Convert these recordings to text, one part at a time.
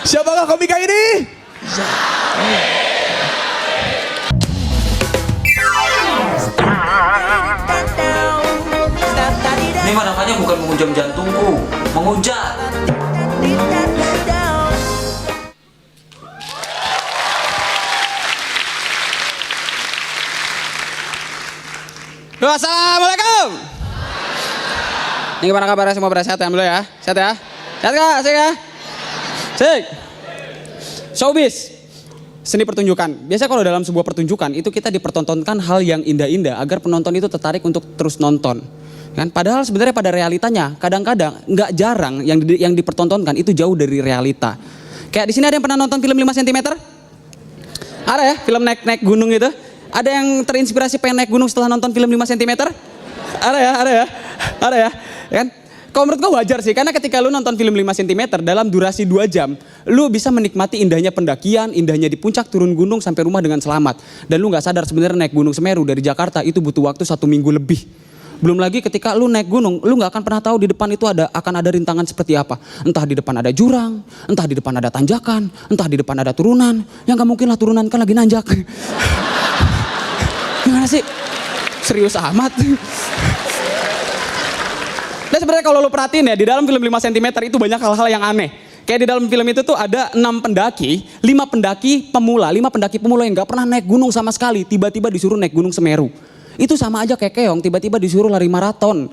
Siapakah komika ini? Ini mah namanya bukan menghujam jantungku, menghujat. Assalamualaikum. Ini gimana kabarnya semua, pada sehat ya? Alhamdulillah ya. Sehat ya? Sehat gak? Sehat ya? Sik. Showbiz. Seni pertunjukan. Biasanya kalau dalam sebuah pertunjukan itu kita dipertontonkan hal yang indah-indah agar penonton itu tertarik untuk terus nonton. Kan? Padahal sebenarnya pada realitanya kadang-kadang nggak jarang yang dipertontonkan itu jauh dari realita. Kayak di sini ada yang pernah nonton film 5 cm? Ada ya? Film naik gunung itu? Ada yang terinspirasi pengen naik gunung setelah nonton film 5 cm? Ada ya? Ada ya? Ada ya? Kan? Kalau menurut gue wajar sih, karena ketika lu nonton film 5 cm dalam durasi 2 jam, lu bisa menikmati indahnya pendakian, indahnya di puncak turun gunung sampai rumah dengan selamat. Dan lu gak sadar sebenarnya naik Gunung Semeru dari Jakarta itu butuh waktu 1 minggu lebih. Belum lagi ketika lu naik gunung, lu gak akan pernah tahu di depan itu akan ada rintangan seperti apa. Entah di depan ada jurang, entah di depan ada tanjakan, entah di depan ada turunan. Yang gak mungkin lah turunan kan lagi nanjak. Gimana sih? Serius amat. Dan sebenarnya kalau lu perhatiin ya, di dalam film 5 cm itu banyak hal-hal yang aneh. Kayak di dalam film itu tuh ada 6 pendaki, 5 pendaki pemula yang gak pernah naik gunung sama sekali, tiba-tiba disuruh naik Gunung Semeru. Itu sama aja kayak keong, tiba-tiba disuruh lari maraton.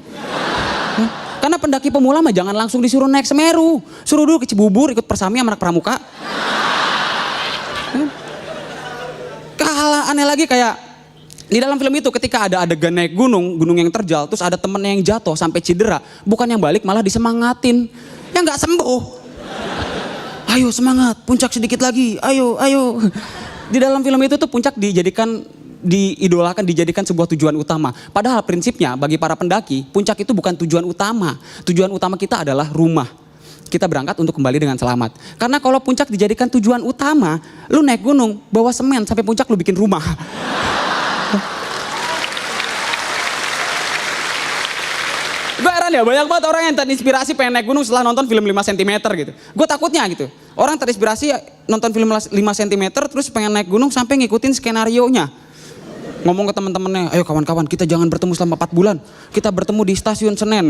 Karena pendaki pemula mah jangan langsung disuruh naik Semeru. Suruh dulu ke Cibubur, ikut persami sama anak pramuka. Hal aneh lagi kayak di dalam film itu ketika ada adegan naik gunung yang terjal, terus ada temennya yang jatuh sampai cedera, bukan yang balik malah disemangatin, yang nggak sembuh. Ayo semangat, puncak sedikit lagi, ayo. Di dalam film itu tuh puncak diidolakan, dijadikan sebuah tujuan utama. Padahal prinsipnya bagi para pendaki, puncak itu bukan tujuan utama. Tujuan utama kita adalah rumah. Kita berangkat untuk kembali dengan selamat. Karena kalau puncak dijadikan tujuan utama, lu naik gunung, bawa semen sampai puncak lu bikin rumah. Gue heran ya, banyak banget orang yang terinspirasi pengen naik gunung setelah nonton film 5 cm gitu. Gue takutnya gitu, orang terinspirasi nonton film 5 cm terus pengen naik gunung sampai ngikutin skenario-nya. Ngomong ke teman-temannya, ayo kawan-kawan kita jangan bertemu selama 4 bulan. Kita bertemu di stasiun Senen.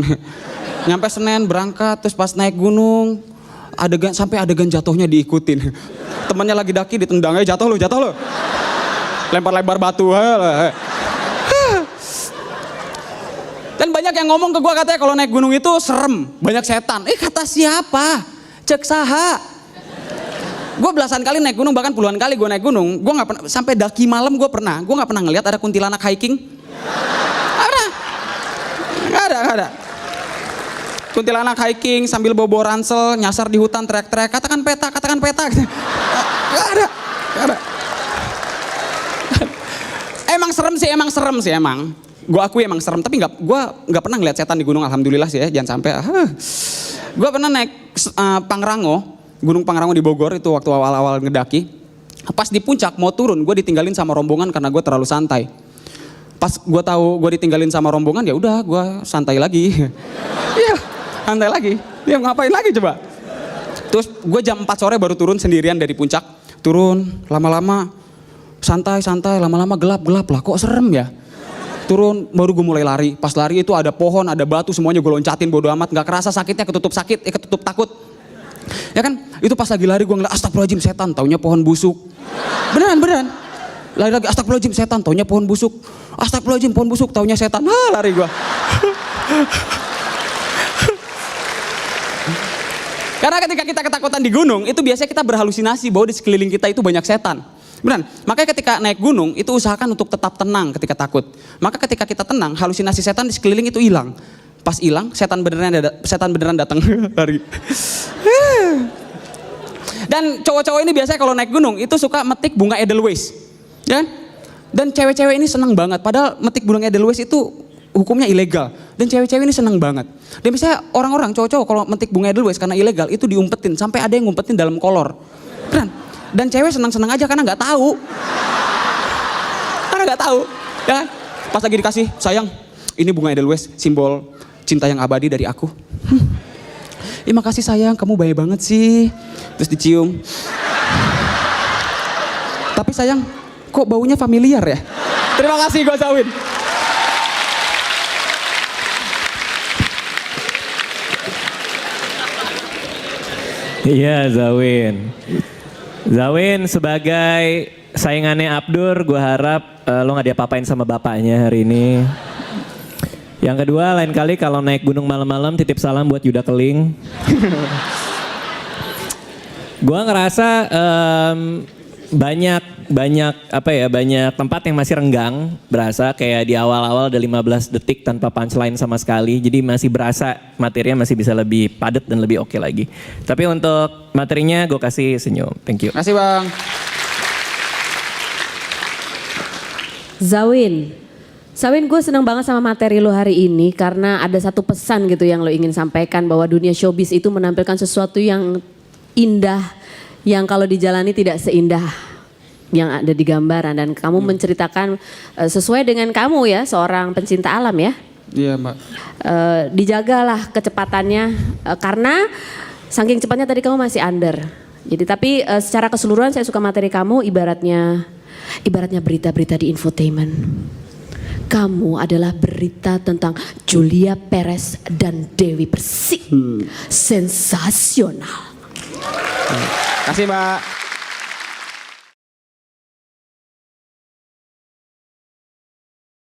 Nyampe Senen berangkat, terus pas naik gunung, sampai adegan jatuhnya diikutin. Temannya lagi daki ditendang, ayo jatuh lo. Lempar-lempar batu. Dan banyak yang ngomong ke gue katanya kalau naik gunung itu serem, banyak setan. Kata siapa? Cek saha. Gue belasan kali naik gunung, bahkan puluhan kali gue naik gunung. Gue nggak pernah sampai daki malam gue nggak pernah ngelihat ada kuntilanak hiking. Nggak ada. Kuntilanak hiking sambil bawa ransel, nyasar di hutan teriak-teriak, katakan peta. Nggak ada. Emang serem sih. Gue akui emang serem, tapi gue nggak pernah ngeliat setan di gunung, alhamdulillah sih ya, jangan sampai. Gue pernah naik Pangrango, Gunung Pangrango di Bogor itu waktu awal-awal ngedaki. Pas di puncak mau turun, gue ditinggalin sama rombongan karena gue terlalu santai. Pas gue tahu gue ditinggalin sama rombongan, ya udah gue santai lagi. Iya, santai lagi. Dia ngapain lagi coba? Terus gue jam 4 sore baru turun sendirian dari puncak. Turun lama-lama santai, lama-lama gelap lah, kok serem ya. Turun baru gue mulai lari. Pas lari itu ada pohon, ada batu, semuanya gue loncatin bodo amat. Gak kerasa sakitnya, ketutup takut. Ya kan, itu pas lagi lari gue ngeliat astagfirullahaladzim setan, taunya pohon busuk. Beneran. Lari lagi astagfirullahaladzim setan, taunya pohon busuk. Astagfirullahaladzim pohon busuk, taunya setan. Lari gue. Karena ketika kita ketakutan di gunung, itu biasanya kita berhalusinasi bahwa di sekeliling kita itu banyak setan. Beneran, makanya ketika naik gunung itu usahakan untuk tetap tenang ketika takut. Maka ketika kita tenang, halusinasi setan di sekeliling itu hilang. Pas hilang, setan beneran datang. Lari. Dan cowok-cowok ini biasanya kalau naik gunung itu suka metik bunga edelweiss. Ya kan? Dan cewek-cewek ini senang banget. Padahal metik bunga edelweiss itu hukumnya ilegal. Dan cewek-cewek ini senang banget. Dan biasanya orang-orang cowok-cowok kalau metik bunga edelweiss karena ilegal itu diumpetin. Sampai ada yang ngumpetin dalam kolor. Beneran. Dan cewek senang-senang aja karena nggak tahu. Ya kan? Pas lagi dikasih, sayang, ini bunga edelweiss, simbol cinta yang abadi dari aku. Makasih sayang, kamu baik banget sih. terus dicium. Tapi sayang, kok baunya familiar ya? Terima kasih gue Zawin. Iya Zawin. Zawin sebagai saingannya Abdur, gue harap lo gak diapa-apain sama bapaknya hari ini. Yang kedua, lain kali kalau naik gunung malam-malam titip salam buat Yuda Keling. Gue ngerasa banyak tempat yang masih renggang, berasa kayak di awal-awal ada 15 detik tanpa punchline sama sekali. Jadi masih berasa materinya masih bisa lebih padat dan lebih oke lagi. Tapi untuk materinya gue kasih senyum. Thank you. Makasih Bang. Zawin, gue seneng banget sama materi lo hari ini karena ada satu pesan gitu yang lo ingin sampaikan bahwa dunia showbiz itu menampilkan sesuatu yang indah, yang kalau dijalani tidak seindah yang ada di gambaran, dan kamu menceritakan sesuai dengan kamu ya, seorang pencinta alam ya. Iya Mbak. Dijagalah kecepatannya karena saking cepatnya tadi kamu masih under. Jadi tapi secara keseluruhan saya suka materi kamu, ibaratnya berita-berita di infotainment. Kamu adalah berita tentang Julia Perez dan Dewi Persik. Sensasional. Kasih Mbak.